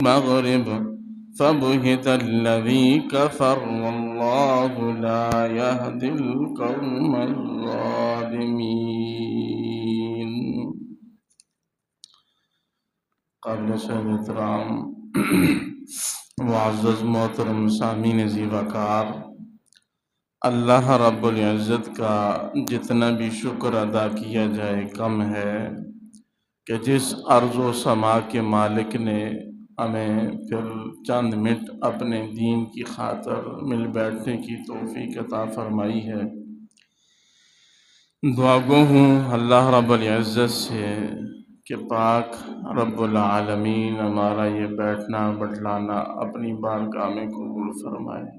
المغرب فبهت الذي كفر والله لا يهدي القوم الظالمين۔ قابل شہر احترام معزز محترم سامعین ذی وقار، اللہ رب العزت کا جتنا بھی شکر ادا کیا جائے کم ہے کہ جس ارض و سما کے مالک نے ہمیں پھر چند منٹ اپنے دین کی خاطر مل بیٹھنے کی توفیق عطا فرمائی ہے۔ دعا گو ہوں اللہ رب العزت سے کہ پاک رب العالمین ہمارا یہ بیٹھنا بٹلانا اپنی بارگاہ میں قبول فرمائے،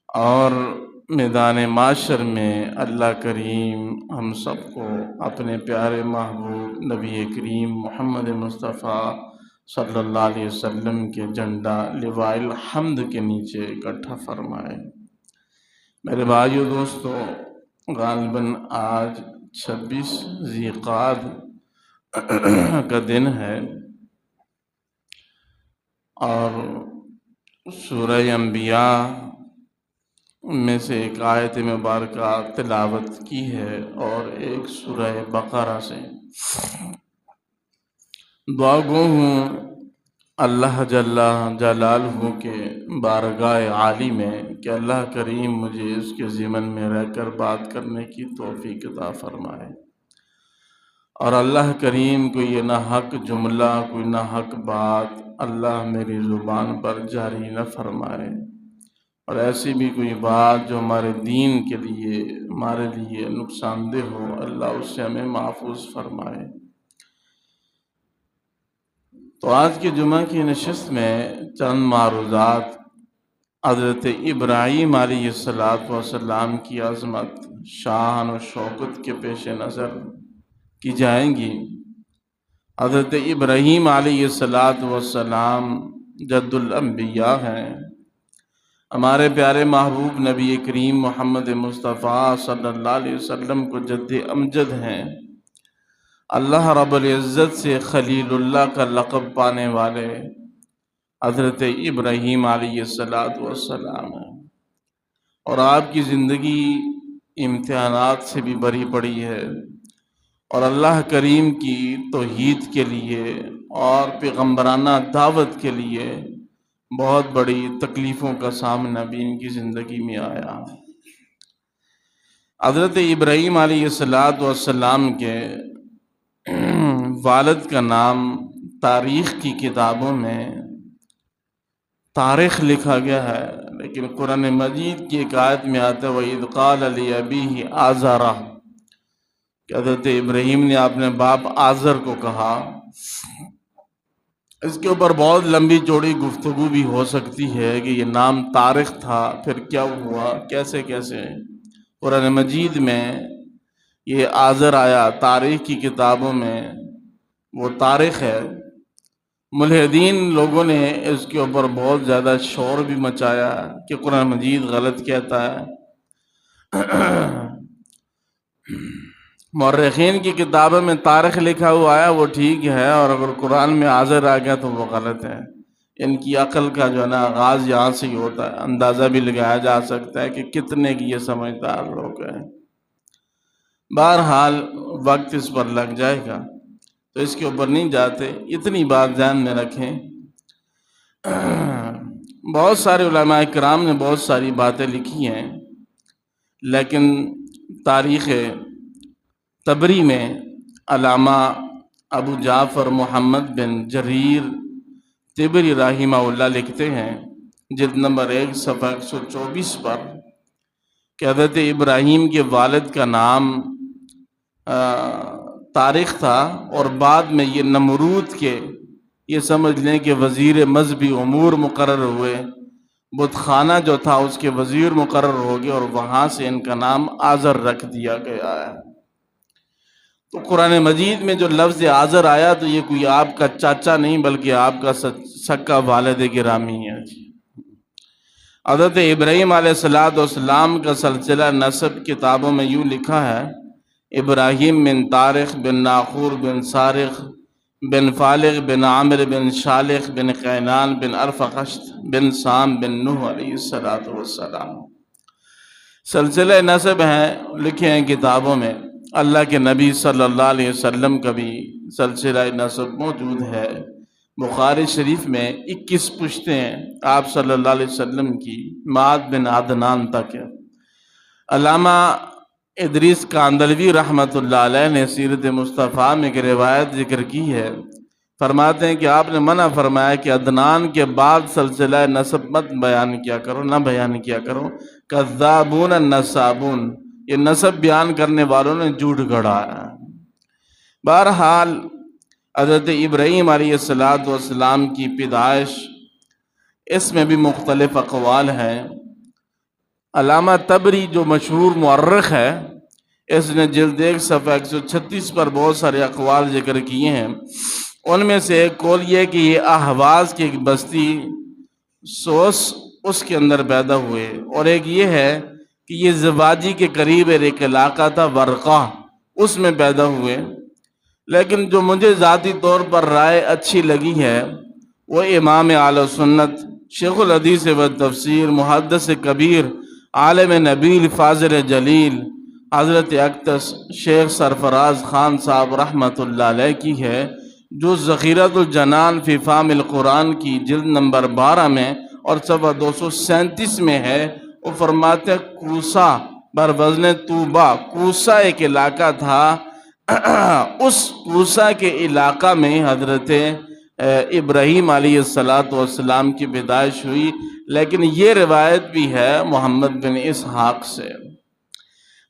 اور میدان معاشر میں اللہ کریم ہم سب کو اپنے پیارے محبوب نبی کریم محمد مصطفیٰ صلی اللہ علیہ وسلم کے جھنڈا لواء الحمد کے نیچے اکٹھا فرمائے۔ میرے بھائیو دوستو، غالباً آج 26 ذی قعد کا دن ہے اور سورہ انبیاء میں سے ایک آیت مبارکہ تلاوت کی ہے اور ایک سورہ بقرہ سے۔ دعا گو ہوں اللہ جل جلالہ کے بارگاہ عالی میں کہ اللہ کریم مجھے اس کے ضمن میں رہ کر بات کرنے کی توفیق عطا فرمائے، اور اللہ کریم کوئی یہ نہ حق جملہ کوئی نہ حق بات اللہ میری زبان پر جاری نہ فرمائے، اور ایسی بھی کوئی بات جو ہمارے دین کے لیے ہمارے لیے نقصان دہ ہو اللہ اس سے ہمیں محفوظ فرمائے۔ تو آج کی جمعہ کی نشست میں چند معروضات حضرت ابراہیم علیہ السلام کی عظمت، شان و شوکت کے پیش نظر کی جائیں گی۔ حضرت ابراہیم علیہ السلام جد الانبیاء ہیں، ہمارے پیارے محبوب نبی کریم محمد مصطفیٰ صلی اللہ علیہ وسلم کو جد امجد ہیں، اللہ رب العزت سے خلیل اللہ کا لقب پانے والے حضرت ابراہیم علیہ السلام ہیں، اور آپ کی زندگی امتحانات سے بھی بری پڑی ہے، اور اللہ کریم کی توحید کے لیے اور پیغمبرانہ دعوت کے لیے بہت بڑی تکلیفوں کا سامنا بھی ان کی زندگی میں آیا۔ حضرت ابراہیم علیہ السلام کے والد کا نام تاریخ کی کتابوں میں طارق لکھا گیا ہے، لیکن قرآن مجید کی ایک آیت میں آتا ہے وَإِذْ قَالَ لِأَبِيهِ آزَرَ، کہ حضرت ابراہیم نے اپنے باپ آزر کو کہا۔ اس کے اوپر بہت لمبی چوڑی گفتگو بھی ہو سکتی ہے کہ یہ نام طارق تھا، پھر کیا ہوا، کیسے قرآن مجید میں یہ آزر آیا، تاریخ کی کتابوں میں وہ طارق ہے۔ ملحدین لوگوں نے اس کے اوپر بہت زیادہ شور بھی مچایا کہ قرآن مجید غلط کہتا ہے۔ مورخین کی کتابوں میں طارق لکھا ہوا آیا وہ ٹھیک ہے، اور اگر قرآن میں آزر آ گیا تو وہ غلط ہے۔ ان کی عقل کا جو ہے نا آغاز یہاں سے ہی ہوتا ہے، اندازہ بھی لگایا جا سکتا ہے کہ کتنے کی یہ سمجھدار لوگ ہیں۔ بہرحال وقت اس پر لگ جائے گا تو اس کے اوپر نہیں جاتے، اتنی بات ذہن میں رکھیں۔ بہت سارے علماء کرام نے بہت ساری باتیں لکھی ہیں، لیکن تاریخ طبری میں علامہ ابو جعفر محمد بن جریر طبری رحمہ اللہ لکھتے ہیں جلد نمبر 1 صفحہ 124 پر کہ حضرت ابراہیم کے والد کا نام طارق تھا، اور بعد میں یہ نمرود کے یہ سمجھ لیں کہ وزیر مذہبی امور مقرر ہوئے، بت خانہ جو تھا اس کے وزیر مقرر ہو گئے، اور وہاں سے ان کا نام آزر رکھ دیا گیا ہے۔ تو قرآن مجید میں جو لفظ آزر آیا تو یہ کوئی آپ کا چاچا نہیں بلکہ آپ کا سکا والد گرامی ہے۔ حضرت ابراہیم علیہ السلام کا سلسلہ نسب کتابوں میں یوں لکھا ہے ابراہیم بن طارق بن ناخور بن سارق بن فالغ بن عامر بن شالخ بن قینان بن ارفقشت بن سام بن نوح علیہ السلام۔ سلسلہ نسب ہیں، لکھے ہیں کتابوں میں، اللہ کے نبی صلی اللہ علیہ وسلم کا بھی سلسلہ نسب موجود ہے۔ بخاری شریف میں 21 پشتیں آپ صلی اللہ علیہ وسلم کی معاذ بن عدنان تک ہے۔ علامہ ادریس کاندلوی رحمۃ اللہ علیہ نے سیرت مصطفیٰ میں ایک روایت ذکر کی ہے، فرماتے ہیں کہ آپ نے منع فرمایا کہ عدنان کے بعد سلسلہ نسب مت بیان کیا کرو، نہ بیان کیا کرو، کذابون النسابون، یہ نسب بیان کرنے والوں نے جھوٹ گڑھا ہے۔ بہرحال حضرت ابراہیم علیہ السلام کی پیدائش، اس میں بھی مختلف اقوال ہیں۔ علامہ طبری جو مشہور مورخ ہے، اس نے جلد 1 صفحہ 136 پر بہت سارے اقوال ذکر کیے ہیں۔ ان میں سے ایک قول یہ کہ یہ اہواز کی ایک بستی سوس اس کے اندر پیدا ہوئے، اور ایک یہ ہے کہ یہ زواجی کے قریب ایک علاقہ تھا ورقہ، اس میں پیدا ہوئے۔ لیکن جو مجھے ذاتی طور پر رائے اچھی لگی ہے وہ امام اہل سنت، شیخ الحدیث و تفسیر، محدث کبیر، عالم نبیل، فاضل جلیل حضرت اقدس شیخ سرفراز خان صاحب رحمۃ اللہ علیہ کی ہے، جو ذخیرۃ الجنان فی فہم القرآن کی جلد نمبر 12 میں اور صفحہ 237 میں ہے۔ وہ فرماتے ہیں کوسا بر وزن طوبہ، کوسا ایک علاقہ تھا، اس کوسا کے علاقہ میں حضرت ابراہیم علیہ السلام کی پیدائش ہوئی۔ لیکن یہ روایت بھی ہے محمد بن اسحاق سے۔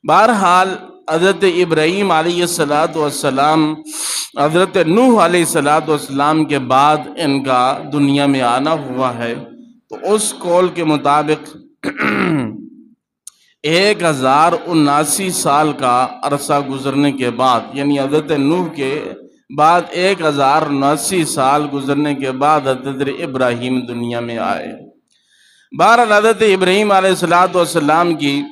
بہرحال حضرت ابراہیم علیہ السلام حضرت نوح علیہ السلام کے بعد ان کا دنیا میں آنا ہوا ہے، تو اس قول کے مطابق 1079 سال کا عرصہ گزرنے کے بعد، یعنی حضرت نوح کے بعد 1079 سال گزرنے کے بعد حضرت ابراہیم دنیا میں آئے۔ بہرحال حضرت ابراہیم علیہ السلام کی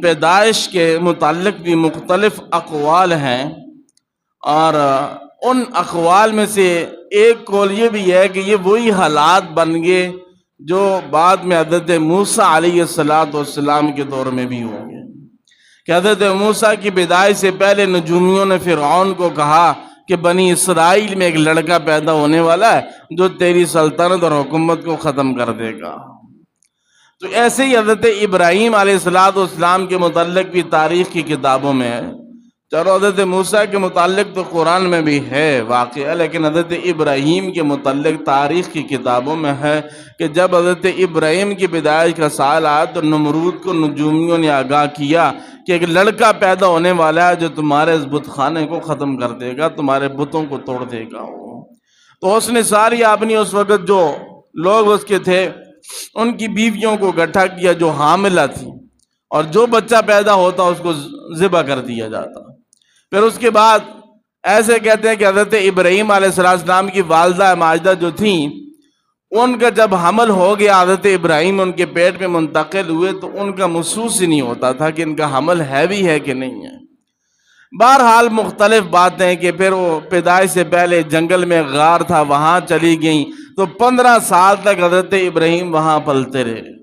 پیدائش کے متعلق بھی مختلف اقوال ہیں، اور ان اقوال میں سے ایک قول یہ بھی ہے کہ یہ وہی حالات بن گئے جو بعد میں حضرت موسیٰ علیہ السلام کے دور میں بھی ہوں گے، کہ حضرت موسیٰ کی پیدائش سے پہلے نجومیوں نے فرعون کو کہا کہ بنی اسرائیل میں ایک لڑکا پیدا ہونے والا ہے جو تیری سلطنت اور حکومت کو ختم کر دے گا۔ تو ایسے ہی حضرت ابراہیم علیہ السلام کے متعلق بھی تاریخ کی کتابوں میں ہے۔ چلو حضرت موسیٰ کے متعلق تو قرآن میں بھی ہے واقعہ، لیکن حضرت ابراہیم کے متعلق تاریخ کی کتابوں میں ہے کہ جب حضرت ابراہیم کی پیدائش کا سال آیا تو نمرود کو نجومیوں نے آگاہ کیا کہ ایک لڑکا پیدا ہونے والا ہے جو تمہارے اس بت خانے کو ختم کر دے گا، تمہارے بتوں کو توڑ دے گا۔ تو اس نے ساری اپنی اس وقت جو لوگ اس کے تھے ان کی بیویوں کو اکٹھا کیا جو حاملہ تھی، اور جو بچہ پیدا ہوتا اس کو ذبح کر دیا جاتا۔ پھر اس کے بعد ایسے کہتے ہیں کہ حضرت ابراہیم علیہ السلام کی والدہ ماجدہ جو تھیں، ان کا جب حمل ہو گیا، حضرت ابراہیم ان کے پیٹ میں منتقل ہوئے تو ان کا محسوس ہی نہیں ہوتا تھا کہ ان کا حمل ہے بھی ہے کہ نہیں ہے۔ بہرحال مختلف باتیں کہ پھر وہ پیدائش سے پہلے جنگل میں غار تھا، وہاں چلی گئیں، تو 15 سال تک حضرت ابراہیم وہاں پلتے رہے۔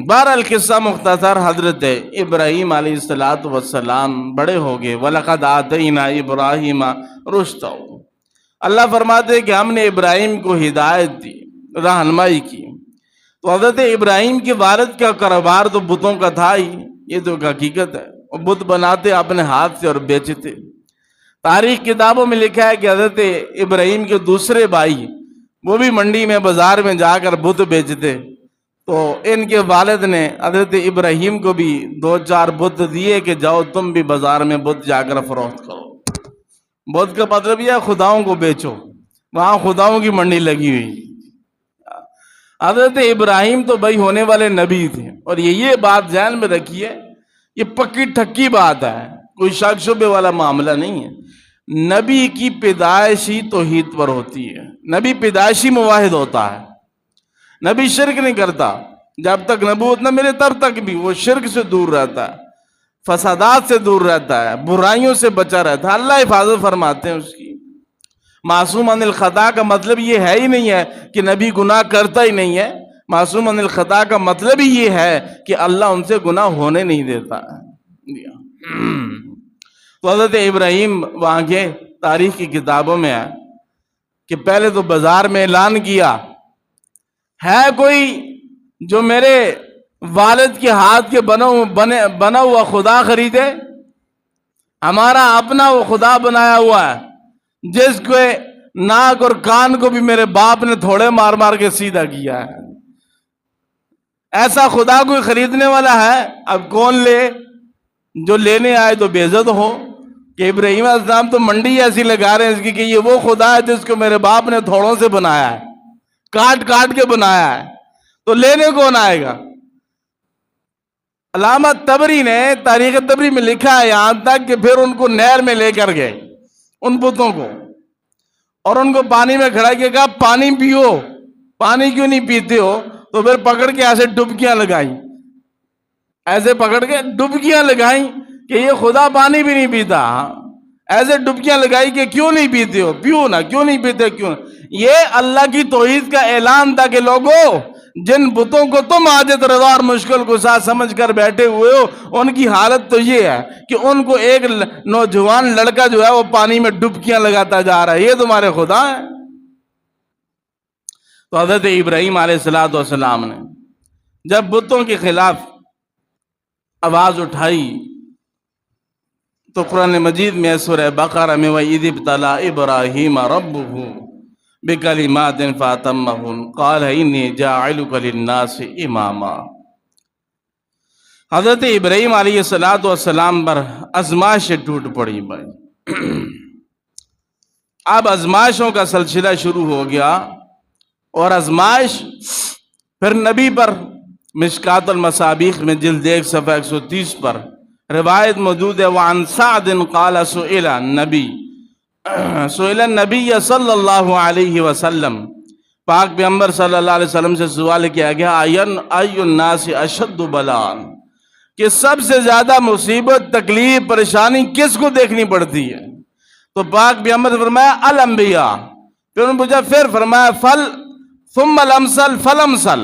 بہرحال قصہ مختصر، حضرت ابراہیم علیہ السلام بڑے ہو گئے۔ وَلَقَدْ آتَيْنَا إِبْرَاهِيمَ رُشْدَهُ، اللہ فرماتے ہیں کہ ہم نے ابراہیم کو ہدایت دی، رہنمائی کی۔ تو حضرت ابراہیم کے والد کا کاروبار تو بتوں کا تھا ہی، یہ تو حقیقت ہے، وہ بت بناتے اپنے ہاتھ سے اور بیچتے۔ تاریخ کتابوں میں لکھا ہے کہ حضرت ابراہیم کے دوسرے بھائی وہ بھی منڈی میں بازار میں جا کر بت بیچتے، تو ان کے والد نے حضرت ابراہیم کو بھی 2-4 بت دیے کہ جاؤ تم بھی بازار میں بت جا کر فروخت کرو۔ بت کا مطلب یہ ہے خداؤں کو بیچو، وہاں خداؤں کی منڈی لگی ہوئی۔ حضرت ابراہیم تو بھائی ہونے والے نبی تھے، اور یہ بات ذہن میں رکھیے، یہ پکی ٹھکی بات ہے، کوئی شک شبے والا معاملہ نہیں ہے۔ نبی کی پیدائشی توحید پر ہوتی ہے، نبی پیدائشی موحد ہوتا ہے، نبی شرک نہیں کرتا، جب تک نبوت نہ ملے تب تک بھی وہ شرک سے دور رہتا ہے۔ فسادات سے دور رہتا ہے، برائیوں سے بچا رہتا ہے، اللہ حفاظت فرماتے ہیں اس کی۔ معصوم عن الخطا کا مطلب یہ ہے ہی نہیں ہے کہ نبی گناہ کرتا ہی نہیں ہے، معصوم عن الخطا کا مطلب ہی یہ ہے کہ اللہ ان سے گناہ ہونے نہیں دیتا۔ تو حضرت ابراہیم وہاں کے تاریخ کی کتابوں میں ہے کہ پہلے تو بازار میں اعلان کیا، ہے کوئی جو میرے والد کے ہاتھ کے بنا ہوا خدا خریدے؟ ہمارا اپنا وہ خدا بنایا ہوا ہے جس کو ناک اور کان کو بھی میرے باپ نے تھوڑے مار مار کے سیدھا کیا ہے، ایسا خدا کوئی خریدنے والا ہے؟ اب کون لے؟ جو لینے آئے تو بے عزت ہو کہ ابراہیم علیہ السلام تو منڈی ایسی لگا رہے ہیں اس کی کہ یہ وہ خدا ہے جس کو میرے باپ نے تھوڑوں سے بنایا ہے، کاٹ کاٹ کے بنایا ہے، تو لینے کون آئے گا؟ علامہ طبری نے تاریخ طبری میں لکھا ہے یہاں تک کہ پھر ان کو نہر میں لے کر گئے، ان بتوں کو، اور ان کو پانی میں کھڑا کیا، کہا پانی پیو، پانی کیوں نہیں پیتے ہو؟ تو پھر پکڑ کے ایسے ڈبکیاں لگائیں، ایسے پکڑ کے ڈبکیاں لگائیں کہ یہ خدا پانی بھی نہیں پیتا، ایسے ڈبکیاں لگائی کہ کیوں نہیں پیتے ہو؟ پیو نا، کیوں نہیں پیتے؟ کیوں؟ یہ اللہ کی توحید کا اعلان تھا کہ لوگوں، جن بتوں کو تم حاجت رضا اور مشکل کو ساتھ سمجھ کر بیٹھے ہوئے ہو، ان کی حالت تو یہ ہے کہ ان کو ایک نوجوان لڑکا جو ہے وہ پانی میں ڈبکیاں لگاتا جا رہا ہے، یہ تمہارے خدا ہیں؟ تو حضرت ابراہیم علیہ السلام نے جب بتوں کے خلاف آواز اٹھائی تو قرآن مجید میں سورہ بقرہ میں وَإِذِ ابْتَلَىٰ إِبْرَاهِيمَ رَبُّهُ بِكَلِمَاتٍ فَأَتَمَّهُنَّ قَالَ إِنِّي جَاعِلُكَ لِلنَّاسِ إِمَامًا۔ حضرت ابراہیم علیہ السلام پر آزمائشیں ٹوٹ پڑی بھائی، اب آزمائشوں کا سلسلہ شروع ہو گیا، اور آزمائش پھر نبی پر مشکات المصابیح میں جلد 1 صفحہ 130 پر روایت موجود ہے، وعن سعد قال سئل النبی صلی اللہ علیہ وسلم، پاک پیغمبر صلی اللہ علیہ وسلم سے سوال کیا گیا، ای الناس اشد بلاء، کہ سب سے زیادہ مصیبت، تکلیف، پریشانی کس کو دیکھنی پڑتی ہے؟ تو پاک پیغمبر نے فرمایا الانبیاء، پھر انہوں نے پوچھا پھر؟ فرمایا ثم الامثل فالامثل،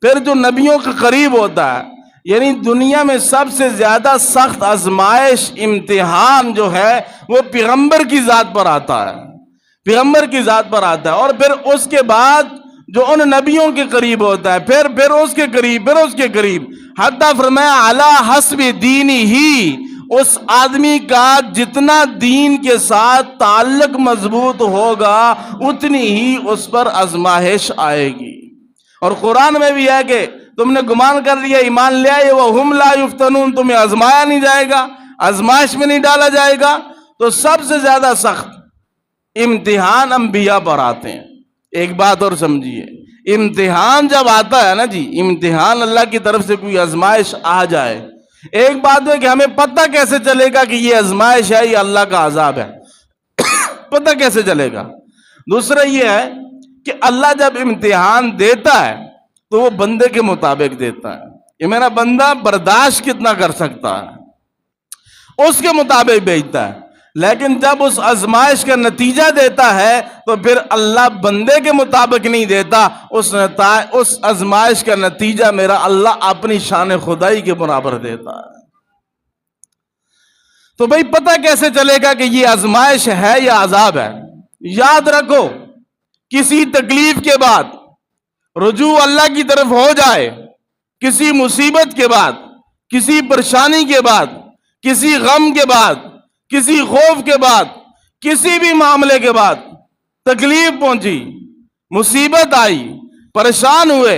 پھر جو نبیوں کے قریب ہوتا ہے، یعنی دنیا میں سب سے زیادہ سخت آزمائش، امتحان جو ہے وہ پیغمبر کی ذات پر آتا ہے، پیغمبر کی ذات پر آتا ہے، اور پھر اس کے بعد جو ان نبیوں کے قریب ہوتا ہے، پھر اس کے قریب، پھر اس کے قریب، حتیٰ فرمایا علی حسب دینی ہی، اس آدمی کا جتنا دین کے ساتھ تعلق مضبوط ہوگا اتنی ہی اس پر آزمائش آئے گی۔ اور قرآن میں بھی ہے کہ تم نے گمان کر لیا، ایمان لے آئے، وَهُمْ لَا يُفْتَنُونَ، تمہیں آزمایا نہیں جائے گا، آزمائش میں نہیں ڈالا جائے گا۔ تو سب سے زیادہ سخت امتحان انبیاء پر آتے ہیں۔ ایک بات اور سمجھیے، امتحان جب آتا ہے نا جی، امتحان اللہ کی طرف سے کوئی آزمائش آ جائے، ایک بات ہے کہ ہمیں پتہ کیسے چلے گا کہ یہ آزمائش ہے، یہ اللہ کا عذاب ہے؟ پتہ کیسے چلے گا؟ دوسرا یہ ہے کہ اللہ جب امتحان دیتا ہے تو وہ بندے کے مطابق دیتا ہے، یہ میرا بندہ برداشت کتنا کر سکتا ہے اس کے مطابق بھیجتا ہے، لیکن جب اس آزمائش کا نتیجہ دیتا ہے تو پھر اللہ بندے کے مطابق نہیں دیتا، اس آزمائش کا نتیجہ میرا اللہ اپنی شان خدائی کے برابر دیتا ہے۔ تو بھئی پتہ کیسے چلے گا کہ یہ آزمائش ہے یا عذاب ہے؟ یاد رکھو، کسی تکلیف کے بعد رجوع اللہ کی طرف ہو جائے، کسی مصیبت کے بعد، کسی پریشانی کے بعد، کسی غم کے بعد، کسی خوف کے بعد، کسی بھی معاملے کے بعد تکلیف پہنچی، مصیبت آئی، پریشان ہوئے،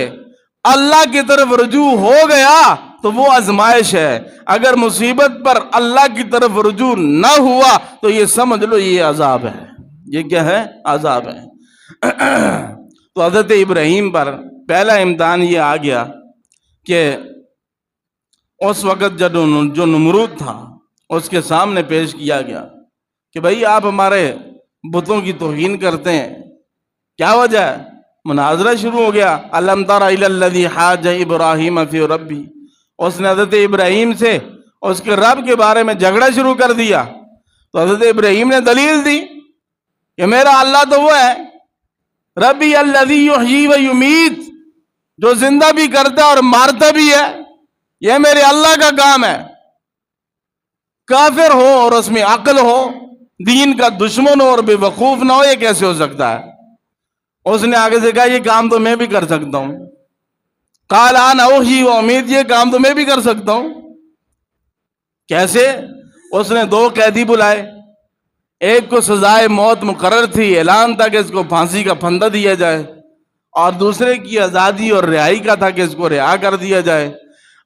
اللہ کی طرف رجوع ہو گیا تو وہ آزمائش ہے۔ اگر مصیبت پر اللہ کی طرف رجوع نہ ہوا تو یہ سمجھ لو یہ عذاب ہے۔ یہ کیا ہے؟ عذاب ہے۔ تو حضرت ابراہیم پر پہلا امتحان یہ آ گیا کہ اس وقت جو نمرود تھا اس کے سامنے پیش کیا گیا کہ بھئی آپ ہمارے بتوں کی توہین کرتے ہیں، کیا وجہ ہے؟ مناظرہ شروع ہو گیا، الم تر الی الذی حاج ابراہیم فی ربی، اس نے حضرت ابراہیم سے اس کے رب کے بارے میں جھگڑا شروع کر دیا، تو حضرت ابراہیم نے دلیل دی کہ میرا اللہ تو وہ ہے، ربی الذی یحیی و یمیت، جو زندہ بھی کرتا ہے اور مارتا بھی ہے، یہ میرے اللہ کا کام ہے۔ کافر ہو اور اس میں عقل ہو، دین کا دشمن ہو اور بے وقوف نہ ہو، یہ کیسے ہو سکتا ہے؟ اس نے آگے سے کہا یہ کام تو میں بھی کر سکتا ہوں۔ قال انا احیی و امیت، یہ کام تو میں بھی کر سکتا ہوں۔ کیسے؟ اس نے 2 قیدی بلائے، ایک کو سزائے موت مقرر تھی، اعلان تھا کہ اس کو پھانسی کا پھندہ دیا جائے، اور دوسرے کی آزادی اور رہائی کا تھا کہ اس کو رہا کر دیا جائے۔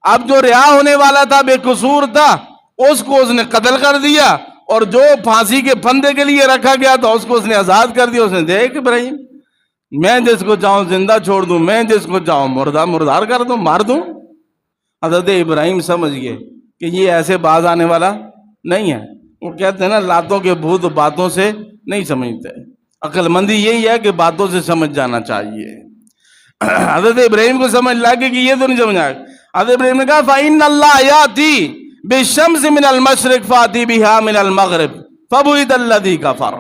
اب جو رہا ہونے والا تھا، بے قصور تھا، اس کو اس نے قتل کر دیا، اور جو پھانسی کے پھندے کے لیے رکھا گیا تھا اس کو اس نے آزاد کر دیا۔ اس نے دیکھ ابراہیم، میں جس کو چاہوں زندہ چھوڑ دوں، میں جس کو چاہوں مردار کر دوں، مار دوں۔ حضرت ابراہیم سمجھ گئے کہ یہ ایسے باز آنے والا نہیں ہے۔ وہ کہتے ہیں نا، لاتوں کے بھوت باتوں سے نہیں سمجھتے، عقل مندی یہی ہے کہ باتوں سے سمجھ جانا چاہیے۔ حضرت ابراہیم کو سمجھ لگے کہ یہ تو نہیں سمجھ آئے۔ حضرت ابراہیم نے کہا فَإِنَّ اللَّهَ يَأْتِي بِالشَّمْسِ مِنَ الْمَشْرِقِ فَأْتِي بِهَا مِنَ الْمَغْرِبِ فَبُهِتَ الَّذِي كَفَرَ۔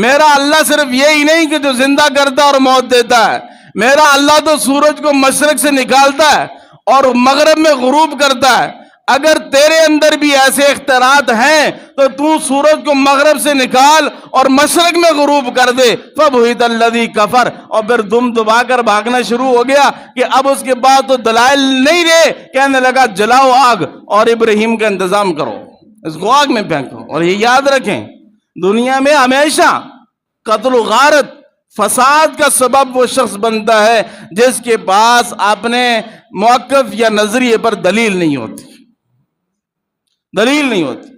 میرا اللہ صرف یہی نہیں کہ جو زندہ کرتا اور موت دیتا ہے، میرا اللہ تو سورج کو مشرق سے نکالتا ہے اور مغرب میں غروب کرتا ہے۔ اگر تیرے اندر بھی ایسے اختیارات ہیں تو سورج کو مغرب سے نکال اور مشرق میں غروب کر دے۔ فَبُهِتَ الَّذِي كَفَرَ، اور پھر دم دبا کر بھاگنا شروع ہو گیا کہ اب اس کے بعد تو دلائل نہیں رہے۔ کہنے لگا جلاؤ آگ اور ابراہیم کا انتظام کرو، اس کو آگ میں پھینکو۔ اور یہ یاد رکھیں، دنیا میں ہمیشہ قتل و غارت، فساد کا سبب وہ شخص بنتا ہے جس کے پاس اپنے موقف یا نظریے پر دلیل نہیں ہوتی، دلیل نہیں ہوتی۔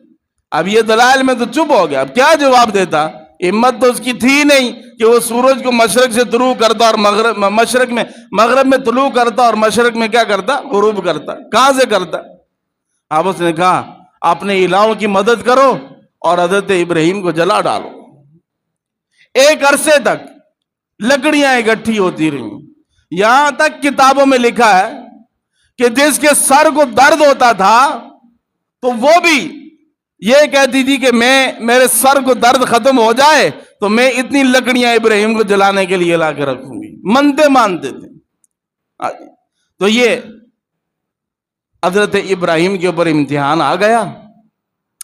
اب یہ دلائل میں تو چپ ہو گیا، اب کیا جواب دیتا؟ ہمت تو اس کی تھی نہیں کہ وہ سورج کو مشرق سے طلوع کرتا اور مغرب میں طلوع کرتا اور مشرق میں کیا کرتا؟ غروب کرتا۔ کہاں سے کرتا؟ اب اس نے کہا اپنے الہوں کی مدد کرو اور حضرت ابراہیم کو جلا ڈالو۔ ایک عرصے تک لکڑیاں اکٹھی ہوتی رہیں، یہاں تک کتابوں میں لکھا ہے کہ جس کے سر کو درد ہوتا تھا تو وہ بھی یہ کہتی تھی کہ میرے سر کو درد ختم ہو جائے تو میں اتنی لکڑیاں ابراہیم کو جلانے کے لیے لا کے رکھوں گی، منتے مانتے تھے۔ تو یہ حضرت ابراہیم کے اوپر امتحان آ گیا۔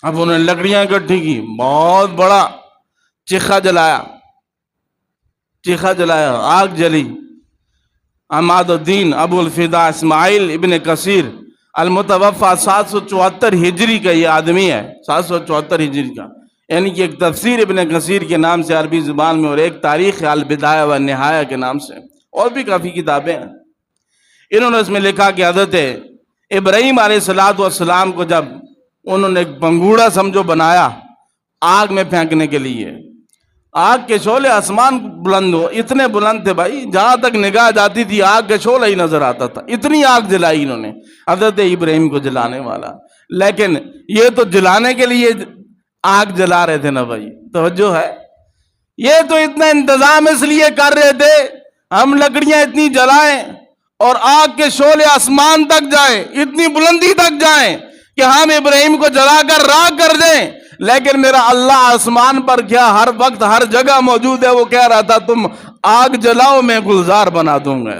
اب انہوں نے لکڑیاں اکٹھی کی، بہت بڑا چیخا جلایا، آگ جلی۔ عماد الدین ابو الفدا اسماعیل ابن کثیر المتوفا 774 ہجری کا یہ آدمی ہے، 774 ہجری کا، یعنی کہ ایک تفسیر ابن کثیر کے نام سے عربی زبان میں، اور ایک تاریخ البدایہ و نہایہ کے نام سے، اور بھی کافی کتابیں ہیں۔ انہوں نے اس میں لکھا کہ حضرت ابراہیم علیہ السلام کو جب انہوں نے ایک پنگوڑا سمجھو بنایا آگ میں پھینکنے کے لیے، آگ کے شعلے آسمان بلند ہو، اتنے بلند تھے بھائی، جہاں تک نگاہ جاتی تھی آگ کا شعلہ ہی نظر آتا تھا، اتنی آگ جلائی انہوں نے حضرت ابراہیم کو جلانے والا۔ لیکن یہ تو جلانے کے لیے آگ جلا رہے تھے نا بھائی، توجہ ہے، یہ تو اتنا انتظام اس لیے کر رہے تھے ہم لکڑیاں اتنی جلائیں اور آگ کے شعلے آسمان تک جائیں، اتنی بلندی تک جائیں کہ ہم ابراہیم کو جلا کر راکھ کر دیں۔ لیکن میرا اللہ آسمان پر کیا ہر وقت ہر جگہ موجود ہے، وہ کہہ رہا تھا تم آگ جلاؤ میں گلزار بنا دوں گا،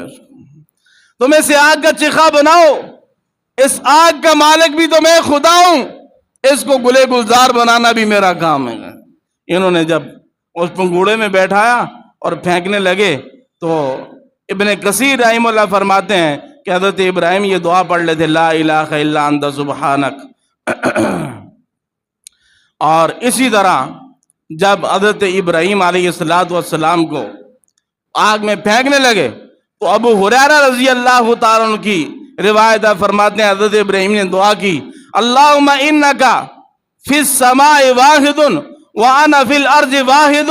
تم اسے آگ کا چیخا بناؤ، اس آگ کا مالک بھی تو میں خدا ہوں، اس کو گلے گلزار بنانا بھی میرا کام ہے۔ انہوں نے جب اس پنگوڑے میں بیٹھایا اور پھینکنے لگے تو ابن کثیر رحمہ اللہ فرماتے ہیں کہ حضرت ابراہیم یہ دعا پڑھ لیتے، لا الہ الا انت سبحانک۔ اور اسی طرح جب حضرت ابراہیم علیہ السلام کو آگ میں پھینکنے لگے تو ابو ہریرہ رضی اللہ تعالیٰ عنہ کی روایت فرماتے ہیں حضرت ابراہیم نے دعا کی، اللہم انکا فی السماء واحد وانا فی الارض واحد،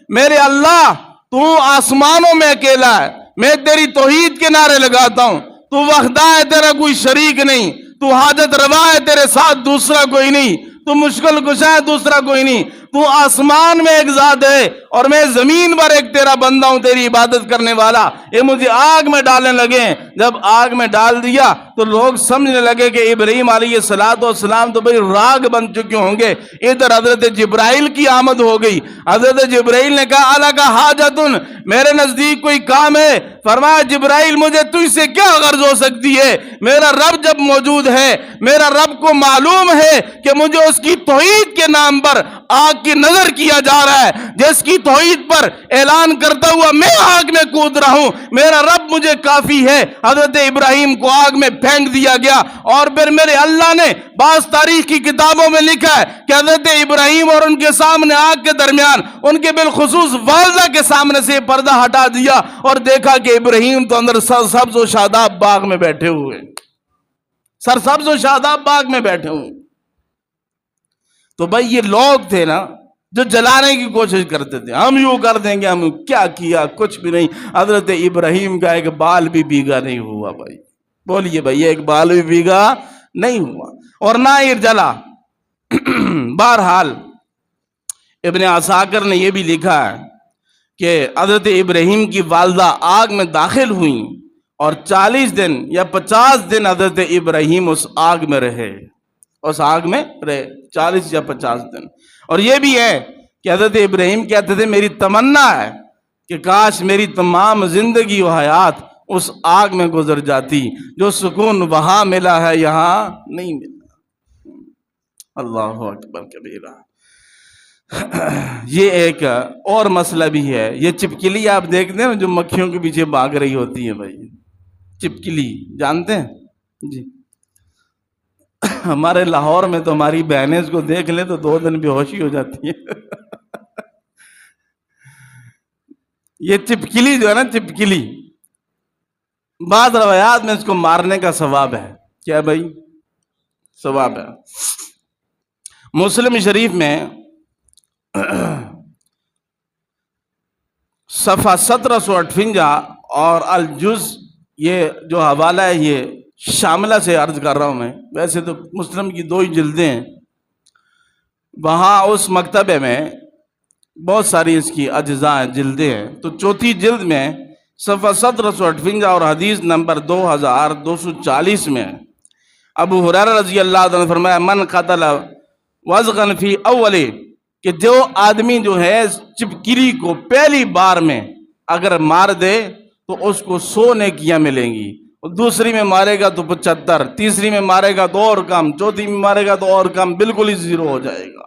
میرے اللہ تو آسمانوں میں اکیلا ہے، میں تیری توحید کے نعرے لگاتا ہوں، تو وحدہ ہے، تیرا کوئی شریک نہیں، تو حاجت روا ہے، تیرے ساتھ دوسرا کوئی نہیں، تو مشکل کشا ہے، دوسرا کوئی نہیں، تو تو آسمان میں ایک ذات ہے اور میں زمین پر ایک تیرا بندہ ہوں، تیری عبادت کرنے والا، یہ مجھے آگ میں ڈالنے لگے ہیں۔ جب آگ میں ڈال دیا تو لوگ سمجھنے لگے کہ ابراہیم علیہ السلام تو بھئی راگ بن چکے ہوں گے۔ ادھر حضرت جبرائیل کی آمد ہو گئی۔ حضرت جبرائیل نے کہا الک حاجتن، میرے نزدیک کوئی کام ہے؟ فرمایا جبرائیل مجھے تجھ سے کیا غرض ہو سکتی ہے؟ میرا رب جب موجود ہے، میرا رب کو معلوم ہے کہ مجھے اس کی توحید کے نام پر آگ کی نظر کیا جا رہا ہے، جس کی توحید پر اعلان کرتا ہوا میں آگ میں کود رہا ہوں، میرا رب مجھے کافی ہے۔ حضرت ابراہیم کو آگ میں پھینک دیا گیا، اور پھر میرے اللہ نے بعض تاریخ کی کتابوں میں لکھا ہے کہ حضرت ابراہیم اور ان کے سامنے آگ کے درمیان ان کے بالخصوص والدہ کے سامنے سے پردہ ہٹا دیا، اور دیکھا کہ ابراہیم تو اندر سرسبز و شاداب باغ میں بیٹھے ہوئے، سرسبز و شاداب باغ میں بیٹھے ہوئے۔ تو بھائی یہ لوگ تھے نا جو جلانے کی کوشش کرتے تھے، ہم یوں کر دیں گے، ہم کیا کیا، کچھ بھی نہیں۔ حضرت ابراہیم کا ایک بال بھی بھیگا نہیں ہوا بھائی، بولیے بھائی ایک بال بھی بھیگا نہیں ہوا، اور نہ ہی جلا۔ بہرحال ابن عساکر نے یہ بھی لکھا ہے کہ حضرت ابراہیم کی والدہ آگ میں داخل ہوئیں اور 40 دن یا 50 دن حضرت ابراہیم اس آگ میں رہے، اس آگ میں رہے 40 یا 50 دن۔ اور یہ بھی ہے کہ حضرت ابراہیم کہتے تھے میری تمنا ہے کہ کاش میری تمام زندگی و حیات اس آگ میں گزر جاتی، جو سکون وہاں ملا ہے یہاں نہیں ملا۔ اللہ اکبر کبیرہ۔ یہ ایک اور مسئلہ بھی ہے، یہ چپکلی آپ دیکھتے ہیں جو مکھیوں کے پیچھے بھاگ رہی ہوتی ہے بھائی، چپکلی جانتے ہیں جی؟ ہمارے لاہور میں تو ہماری بہنیں اس کو دیکھ لیں تو 2 دن بے ہوشی ہو جاتی ہے۔ یہ چپکلی جو ہے نا، چپکلی، بعض روایات میں اس کو مارنے کا ثواب ہے۔ کیا بھائی؟ ثواب ہے۔ مسلم شریف میں صفحہ 1758 اور الجز، یہ جو حوالہ ہے یہ شاملہ سے عرض کر رہا ہوں میں، ویسے تو مسلم کی 2 ہی جلدیں ہیں، وہاں اس مکتبے میں بہت ساری اس کی اجزاء ہیں، جلدیں ہیں، تو 4تھی جلد میں صفحہ 1758 اور حدیث نمبر 2240 میں ابو ہریرہ رضی اللہ عنہ نے فرمایا من قتل وزغن فی اولی، کہ جو آدمی جو ہے چپکلی کو پہلی بار میں اگر مار دے تو اس کو 100 نیکیاں ملیں گی، دوسری میں مارے گا تو 75، تیسری میں مارے گا تو اور کم، چوتھی میں مارے گا تو اور کم، بالکل ہی 0 ہو جائے گا۔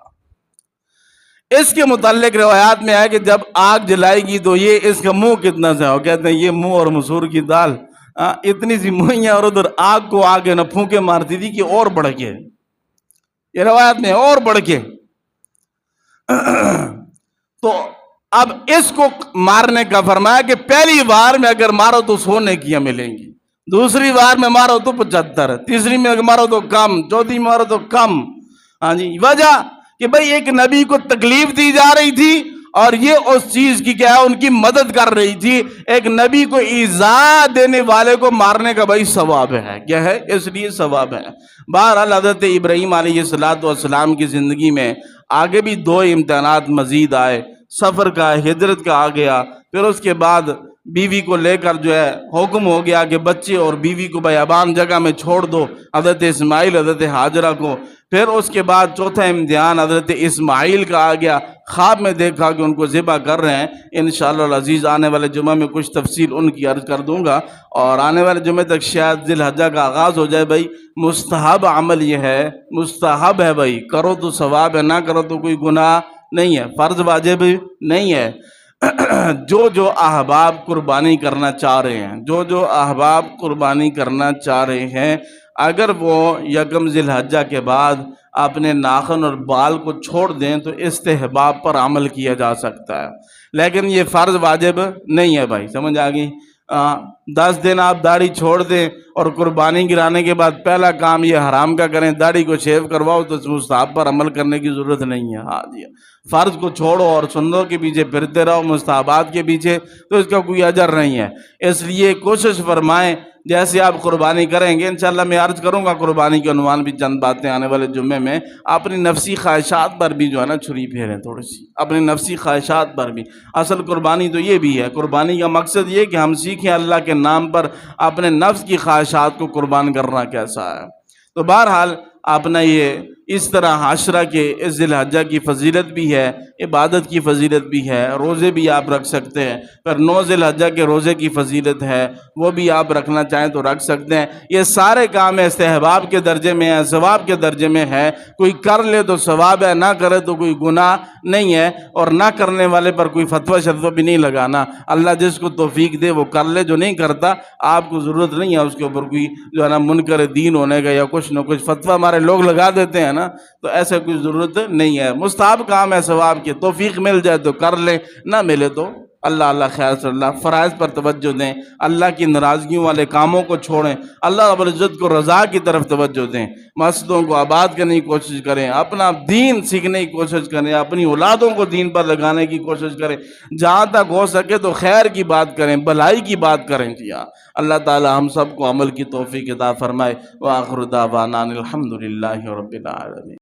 اس کے متعلق روایات میں ہے کہ جب آگ جلائے گی تو یہ اس کا منہ کتنا سا ہو، کہتے ہیں یہ منہ اور مسور کی دال اتنی سی منہیاں، اور ادھر آگ کو آگے نہ پھونکے مارتی تھی کہ اور بڑھ کے، یہ روایت میں اور بڑھ کے۔ تو اب اس کو مارنے کا فرمایا کہ پہلی بار میں اگر مارو تو 100 نیکیاں ملیں گی، دوسری بار میں مارو تو 75، تیسری میں مارو تو کم، چوتھی میں مارو تو کم۔ ہاں جی، وجہ کہ بھئی ایک نبی کو تکلیف دی جا رہی تھی اور یہ اس چیز کی کیا ہے ان کی مدد کر رہی تھی، ایک نبی کو ایذا دینے والے کو مارنے کا بھئی ثواب ہے، کیا ہے؟ اس لیے ثواب ہے۔ بہرحال حضرت ابراہیم علیہ السلام کی زندگی میں آگے بھی 2 امتحانات مزید آئے، سفر کا، ہجرت کا آ گیا، پھر اس کے بعد بیوی کو لے کر جو ہے حکم ہو گیا کہ بچے اور بیوی کو بیابان جگہ میں چھوڑ دو، حضرت اسماعیل حضرت ہاجرہ کو۔ پھر اس کے بعد 4تھا امتحان حضرت اسماعیل کا آ گیا، خواب میں دیکھا کہ ان کو ذبح کر رہے ہیں۔ انشاءاللہ العزیز آنے والے جمعہ میں کچھ تفصیل ان کی عرض کر دوں گا، اور آنے والے جمعہ تک شاید ذی الحجہ کا آغاز ہو جائے۔ بھائی مستحب عمل یہ ہے، مستحب ہے بھائی، کرو تو ثواب ہے، نہ کرو تو کوئی گناہ نہیں ہے، فرض واجب نہیں ہے۔ جو احباب قربانی کرنا چاہ رہے ہیں، جو احباب قربانی کرنا چاہ رہے ہیں، اگر وہ 1 ذی الحجہ کے بعد اپنے ناخن اور بال کو چھوڑ دیں تو استحباب پر عمل کیا جا سکتا ہے، لیکن یہ فرض واجب نہیں ہے بھائی، سمجھ آ گئی؟ 10 دن آپ داڑھی چھوڑ دیں اور قربانی گرانے کے بعد پہلا کام یہ حرام کا کریں، داڑھی کو شیو کرواؤ، تو مستحب پر عمل کرنے کی ضرورت نہیں ہے۔ ہاں جی، فرض کو چھوڑو اور سنتوں کے پیچھے پھرتے رہو، مستحبات کے پیچھے، تو اس کا کوئی اجر نہیں ہے۔ اس لیے کوشش فرمائیں جیسے آپ قربانی کریں گے، انشاءاللہ میں عرض کروں گا قربانی کے عنوان بھی چند باتیں آنے والے جمعے میں، اپنی نفسی خواہشات پر بھی جو ہے نا چھری پھیریں تھوڑی سی، اپنی نفسی خواہشات پر بھی۔ اصل قربانی تو یہ بھی ہے، قربانی کا مقصد یہ کہ ہم سیکھیں اللہ کے نام پر اپنے نفس کی خواہشات کو قربان کرنا کیسا ہے۔ تو بہرحال اپنا یہ اس طرح عشرہ کے اس ذی الحجہ کی فضیلت بھی ہے، عبادت کی فضیلت بھی ہے، روزے بھی آپ رکھ سکتے ہیں، پھر 9 ذی الحجہ کے روزے کی فضیلت ہے، وہ بھی آپ رکھنا چاہیں تو رکھ سکتے ہیں۔ یہ سارے کام استحباب کے درجے میں ہیں، ثواب کے درجے میں ہے، کوئی کر لے تو ثواب ہے، نہ کرے تو کوئی گناہ نہیں ہے، اور نہ کرنے والے پر کوئی فتویٰ شتویٰ بھی نہیں لگانا۔ اللہ جس کو توفیق دے وہ کر لے، جو نہیں کرتا آپ کو ضرورت نہیں ہے اس کے اوپر کوئی جو ہے نا منکر دین ہونے کا یا کچھ نہ کچھ فتویٰ ہمارے لوگ لگا دیتے ہیں نا، تو ایسا کوئی ضرورت نہیں ہے۔ مستحب کام ہے ثواب کے، توفیق مل جائے تو کر لیں، نہ ملے تو اللہ خیر صلی اللہ۔ فرائض پر توجہ دیں، اللہ کی ناراضگیوں والے کاموں کو چھوڑیں، اللہ رب العزت کو رضا کی طرف توجہ دیں، مسجدوں کو آباد کرنے کی کوشش کریں، اپنا دین سیکھنے کی کوشش کریں، اپنی اولادوں کو دین پر لگانے کی کوشش کریں، جہاں تک ہو سکے تو خیر کی بات کریں، بھلائی کی بات کریں۔ جی ہاں، اللہ تعالی ہم سب کو عمل کی توفیق عطا فرمائے۔ وآخر دعوانا الحمدللہ رب العالمین۔